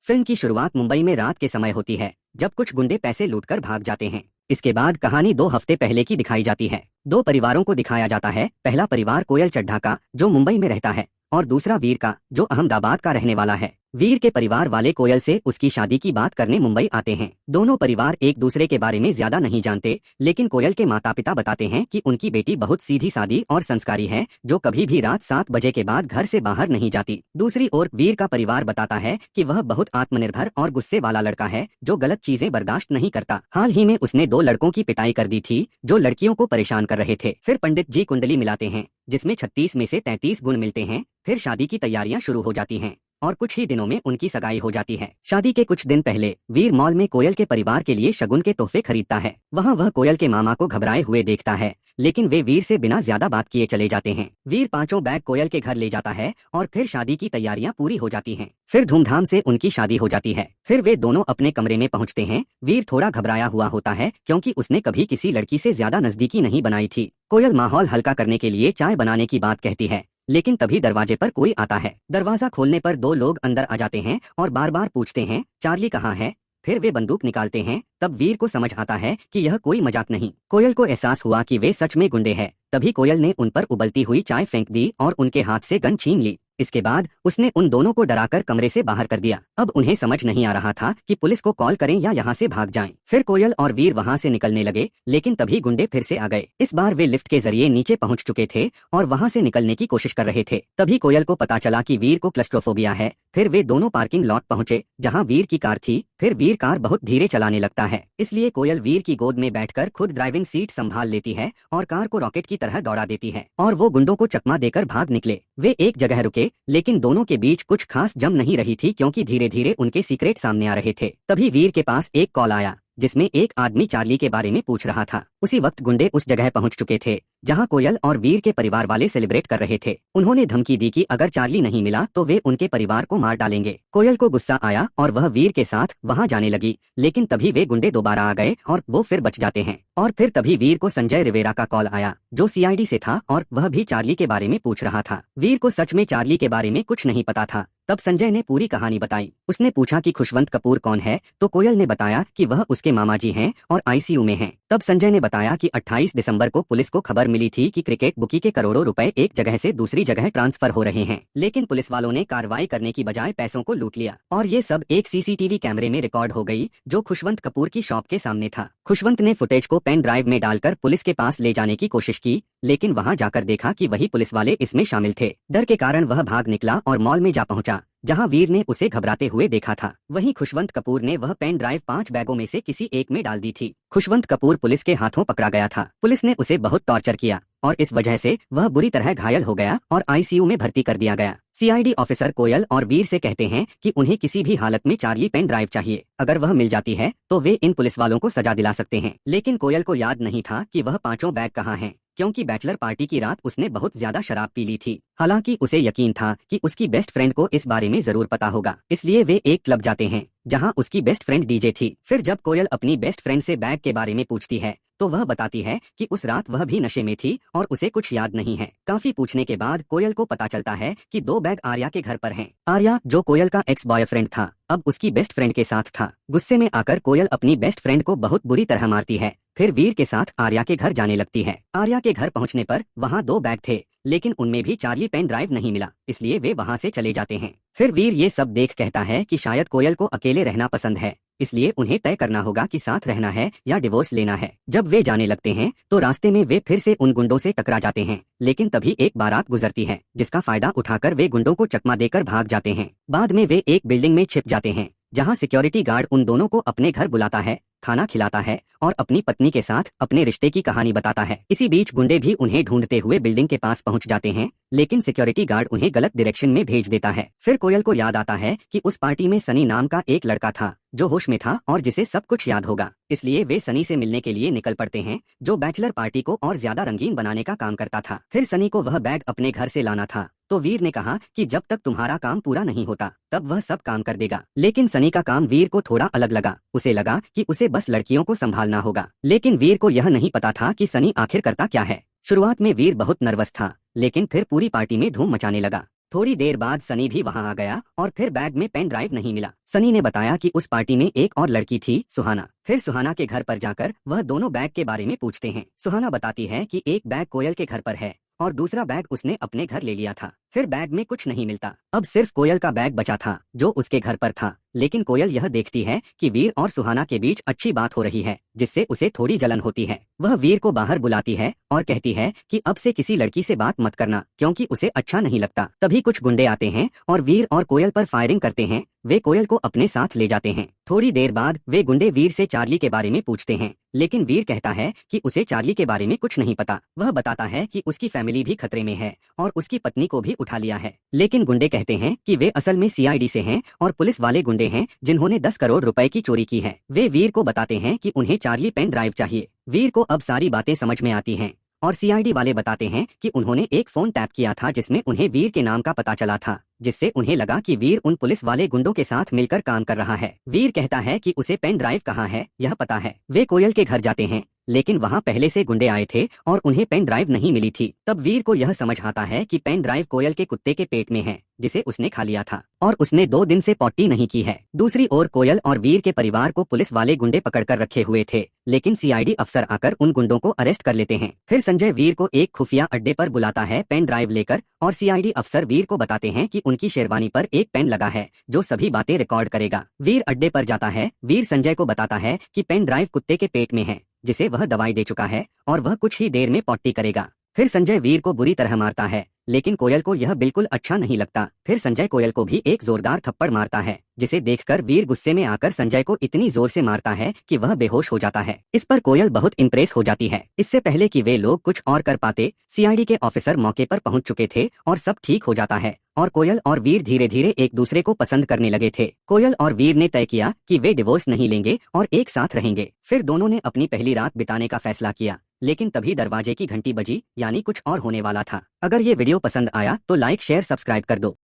Film की शुरुआत मुंबई में रात के समय होती है, जब कुछ गुंडे पैसे लूटकर भाग जाते हैं। इसके बाद कहानी 2 हफ्ते पहले की दिखाई जाती है। 2 परिवारों को दिखाया जाता है। पहला परिवार कोयल चड्ढा का, जो मुंबई में रहता है, और दूसरा वीर का, जो अहमदाबाद का रहने वाला है। वीर के परिवार वाले कोयल से उसकी शादी की बात करने मुंबई आते हैं। दोनों परिवार एक दूसरे के बारे में ज्यादा नहीं जानते, लेकिन कोयल के माता पिता बताते हैं कि उनकी बेटी बहुत सीधी सादी और संस्कारी है, जो कभी भी रात 7 बजे के बाद घर से बाहर नहीं जाती। दूसरी ओर वीर का परिवार बताता है कि वह बहुत आत्मनिर्भर और गुस्से वाला लड़का है, जो गलत चीजें बर्दाश्त नहीं करता। हाल ही में उसने 2 लड़कों की पिटाई कर दी थी, जो लड़कियों को परेशान कर रहे थे। फिर पंडित जी कुंडली मिलाते हैं, जिसमें 36 में से 33 गुण मिलते हैं। फिर शादी की तैयारियां शुरू हो जाती हैं और कुछ ही दिनों में उनकी सगाई हो जाती है। शादी के कुछ दिन पहले वीर मॉल में कोयल के परिवार के लिए शगुन के तोहफे खरीदता है। वहाँ वह कोयल के मामा को घबराए हुए देखता है, लेकिन वे वीर से बिना ज्यादा बात किए चले जाते हैं। वीर 5 बैग कोयल के घर ले जाता है और फिर शादी की तैयारियां पूरी हो जाती हैं। फिर धूमधाम से उनकी शादी हो जाती है। फिर वे दोनों अपने कमरे में पहुंचते हैं। वीर थोड़ा घबराया हुआ होता है, क्योंकि उसने कभी किसी लड़की से ज्यादा नजदीकी नहीं बनाई थी। कोयल माहौल हल्का करने के लिए चाय बनाने की बात कहती है, लेकिन तभी दरवाजे पर कोई आता है। दरवाजा खोलने पर 2 लोग अंदर आ जाते हैं और बार बार पूछते हैं, चार्ली कहाँ है। फिर वे बंदूक निकालते हैं। तब वीर को समझ आता है कि यह कोई मजाक नहीं। कोयल को एहसास हुआ कि वे सच में गुंडे हैं। तभी कोयल ने उन पर उबलती हुई चाय फेंक दी और उनके हाथ से गन छीन ली। इसके बाद उसने उन दोनों को डराकर कमरे से बाहर कर दिया। अब उन्हें समझ नहीं आ रहा था कि पुलिस को कॉल करें या यहाँ से भाग जाएं। फिर कोयल और वीर वहाँ से निकलने लगे, लेकिन तभी गुंडे फिर से आ गए। इस बार वे लिफ्ट के जरिए नीचे पहुँच चुके थे और वहाँ से निकलने की कोशिश कर रहे थे। तभी कोयल को पता चला कि वीर को क्लस्ट्रोफोबिया है। फिर वे दोनों पार्किंग लॉट पहुँचे, जहाँ वीर की कार थी। फिर वीर कार बहुत धीरे चलाने लगता है, इसलिए कोयल वीर की गोद में बैठकर खुद ड्राइविंग सीट संभाल लेती है और कार को रॉकेट की तरह दौड़ा देती है और वो गुंडों को चकमा देकर भाग निकले। वे एक जगह रुके, लेकिन दोनों के बीच कुछ खास जम नहीं रही थी, क्योंकि धीरे धीरे उनके सीक्रेट सामने आ रहे थे। तभी वीर के पास एक कॉल आया, जिसमें एक आदमी चार्ली के बारे में पूछ रहा था। उसी वक्त गुंडे उस जगह पहुंच चुके थे, जहां कोयल और वीर के परिवार वाले सेलिब्रेट कर रहे थे। उन्होंने धमकी दी कि अगर चार्ली नहीं मिला तो वे उनके परिवार को मार डालेंगे। कोयल को गुस्सा आया और वह वीर के साथ वहां जाने लगी, लेकिन तभी वे गुंडे दोबारा आ गए और वो फिर बच जाते हैं। और फिर तभी वीर को संजय रिवेरा का कॉल आया, जो सीआईडी से था और वह भी चार्ली के बारे में पूछ रहा था। वीर को सच में चार्ली के बारे में कुछ नहीं पता था। तब संजय ने पूरी कहानी बताई। उसने पूछा कि खुशवंत कपूर कौन है, तो कोयल ने बताया कि वह उसके मामा जी हैं और आईसीयू में हैं। तब संजय ने बताया कि 28 दिसंबर को पुलिस को खबर मिली थी कि क्रिकेट बुकी के करोड़ों रुपए एक जगह से दूसरी जगह ट्रांसफर हो रहे हैं, लेकिन पुलिस वालों ने कार्रवाई करने की बजाय पैसों को लूट लिया। और ये सब एक सीसीटीवी कैमरे में रिकॉर्ड हो गई, जो खुशवंत कपूर की शॉप के सामने था। खुशवंत ने फुटेज को पेन ड्राइव में डालकर पुलिस के पास ले जाने की कोशिश की, लेकिन वहां जाकर देखा कि वही पुलिस वाले इसमें शामिल थे। डर के कारण वह भाग निकला और मॉल में जा पहुंचा, जहां वीर ने उसे घबराते हुए देखा था। वहीं खुशवंत कपूर ने वह पेन ड्राइव 5 बैगों में से किसी एक में डाल दी थी। खुशवंत कपूर पुलिस के हाथों पकड़ा गया था। पुलिस ने उसे बहुत टॉर्चर किया और इस वजह से वह बुरी तरह घायल हो गया और आईसीयू में भर्ती कर दिया गया। सीआईडी ऑफिसर कोयल और वीर से कहते हैं कि उन्हें किसी भी हालत में चार्ली पेन ड्राइव चाहिए। अगर वह मिल जाती है तो वे इन पुलिस वालों को सजा दिला सकते हैं। लेकिन कोयल को याद नहीं था कि वह 5 बैग कहाँ हैं, क्योंकि बैचलर पार्टी की रात उसने बहुत ज्यादा शराब पी ली थी। हालांकि उसे यकीन था कि उसकी बेस्ट फ्रेंड को इस बारे में जरूर पता होगा, इसलिए वे एक क्लब जाते हैं, जहां उसकी बेस्ट फ्रेंड डीजे थी। फिर जब कोयल अपनी बेस्ट फ्रेंड से बैग के बारे में पूछती है, तो वह बताती है कि उस रात वह भी नशे में थी और उसे कुछ याद नहीं है। काफी पूछने के बाद कोयल को पता चलता है कि 2 बैग आर्या के घर पर हैं। आर्या, जो कोयल का एक्स बॉयफ्रेंड था, अब उसकी बेस्ट फ्रेंड के साथ था। गुस्से में आकर कोयल अपनी बेस्ट फ्रेंड को बहुत बुरी तरह मारती है। फिर वीर के साथ आर्या के घर जाने लगती है। आर्या के घर पहुंचने पर वहां 2 बैग थे, लेकिन उनमें भी चार्ली पेन ड्राइव नहीं मिला, इसलिए वे वहां से चले जाते हैं। फिर वीर ये सब देख कहता है कि शायद कोयल को अकेले रहना पसंद है, इसलिए उन्हें तय करना होगा कि साथ रहना है या डिवोर्स लेना है। जब वे जाने लगते हैं तो रास्ते में वे फिर से उन गुंडों से टकरा जाते हैं, लेकिन तभी एक बारात गुजरती है, जिसका फायदा उठाकर वे गुंडों को चकमा देकर भाग जाते हैं। बाद में वे एक बिल्डिंग में छिप जाते हैं, जहां सिक्योरिटी गार्ड उन दोनों को अपने घर बुलाता है, खाना खिलाता है और अपनी पत्नी के साथ अपने रिश्ते की कहानी बताता है। इसी बीच गुंडे भी उन्हें ढूंढते हुए बिल्डिंग के पास पहुंच जाते हैं, लेकिन सिक्योरिटी गार्ड उन्हें गलत डायरेक्शन में भेज देता है। फिर कोयल को याद आता है कि उस पार्टी में सनी नाम का एक लड़का था, जो होश में था और जिसे सब कुछ याद होगा। इसलिए वे सनी से मिलने के लिए निकल पड़ते हैं, जो बैचलर पार्टी को और ज्यादा रंगीन बनाने का काम करता था। फिर सनी को वह बैग अपने घर से लाना था, तो वीर ने कहा कि जब तक तुम्हारा काम पूरा नहीं होता तब वह सब काम कर देगा। लेकिन सनी का काम वीर को थोड़ा अलग लगा। उसे लगा कि उसे बस लड़कियों को संभालना होगा, लेकिन वीर को यह नहीं पता था कि सनी आखिर करता क्या है। शुरुआत में वीर बहुत नर्वस था, लेकिन फिर पूरी पार्टी में धूम मचाने लगा। थोड़ी देर बाद सनी भी वहां आ गया और फिर बैग में पेन ड्राइव नहीं मिला। सनी ने बताया कि उस पार्टी में एक और लड़की थी, सुहाना। फिर सुहाना के घर पर जाकर वह दोनों बैग के बारे में पूछते हैं। सुहाना बताती है कि एक बैग कोयल के घर पर है और दूसरा बैग उसने अपने घर ले लिया था। फिर बैग में कुछ नहीं मिलता, अब सिर्फ कोयल का बैग बचा था जो उसके घर पर था। लेकिन कोयल यह देखती है कि वीर और सुहाना के बीच अच्छी बात हो रही है, जिससे उसे थोड़ी जलन होती है। वह वीर को बाहर बुलाती है और कहती है कि अब से किसी लड़की से बात मत करना, क्योंकि उसे अच्छा नहीं लगता। तभी कुछ गुंडे आते हैं और वीर और कोयल पर फायरिंग करते हैं। वे कोयल को अपने साथ ले जाते हैं। थोड़ी देर बाद वे गुंडे वीर से चार्ली के बारे में पूछते हैं, लेकिन वीर कहता है कि उसे चार्ली के बारे में कुछ नहीं पता। वह बताता है कि उसकी फैमिली भी खतरे में है और उसकी पत्नी को भी उठा लिया है। लेकिन गुंडे कहते हैं कि वे असल में सीआईडी से हैं और पुलिस वाले गुंडे हैं जिन्होंने 10 करोड़ रुपए की चोरी की है। वे वीर को बताते हैं कि उन्हें चार्ली पेन ड्राइव चाहिए। वीर को अब सारी बातें समझ में आती हैं और सीआईडी वाले बताते हैं कि उन्होंने एक फोन टैप किया था जिसमें उन्हें वीर के नाम का पता चला था, जिससे उन्हें लगा कि वीर उन पुलिस वाले गुंडों के साथ मिलकर काम कर रहा है। वीर कहता है कि उसे पेन ड्राइव कहाँ है यह पता है। वे कोयल के घर जाते हैं, लेकिन वहाँ पहले से गुंडे आए थे और उन्हें पेन ड्राइव नहीं मिली थी। तब वीर को यह समझ आता है कि पेन ड्राइव कोयल के कुत्ते के पेट में है, जिसे उसने खा लिया था और उसने 2 दिन से पॉटी नहीं की है। दूसरी ओर कोयल और वीर के परिवार को पुलिस वाले गुंडे पकड़कर रखे हुए थे, लेकिन सीआईडी अफसर आकर उन गुंडों को अरेस्ट कर लेते हैं। फिर संजय वीर को एक खुफिया अड्डे पर बुलाता है पेन ड्राइव लेकर और सीआईडी अफसर वीर को बताते हैं कि उनकी शेरवानी पर एक पेन लगा है जो सभी बातें रिकॉर्ड करेगा। वीर अड्डे पर जाता है। वीर संजय को बताता है कि पेन ड्राइव कुत्ते के पेट में है, जिसे वह दवाई दे चुका है और वह कुछ ही देर में पॉटी करेगा। फिर संजय वीर को बुरी तरह मारता है, लेकिन कोयल को यह बिल्कुल अच्छा नहीं लगता। फिर संजय कोयल को भी एक जोरदार थप्पड़ मारता है, जिसे देखकर वीर गुस्से में आकर संजय को इतनी जोर से मारता है कि वह बेहोश हो जाता है। इस पर कोयल बहुत इम्प्रेस हो जाती है। इससे पहले कि वे लोग कुछ और कर पाते, सीआईडी के ऑफिसर मौके पर पहुंच चुके थे और सब ठीक हो जाता है और कोयल और वीर धीरे धीरे एक दूसरे को पसंद करने लगे थे। कोयल और वीर ने तय किया कि वे डिवोर्स नहीं लेंगे और एक साथ रहेंगे। फिर दोनों ने अपनी पहली रात बिताने का फैसला किया, लेकिन तभी दरवाजे की घंटी बजी, यानी कुछ और होने वाला था। अगर ये वीडियो पसंद आया तो लाइक शेयर सब्सक्राइब कर दो।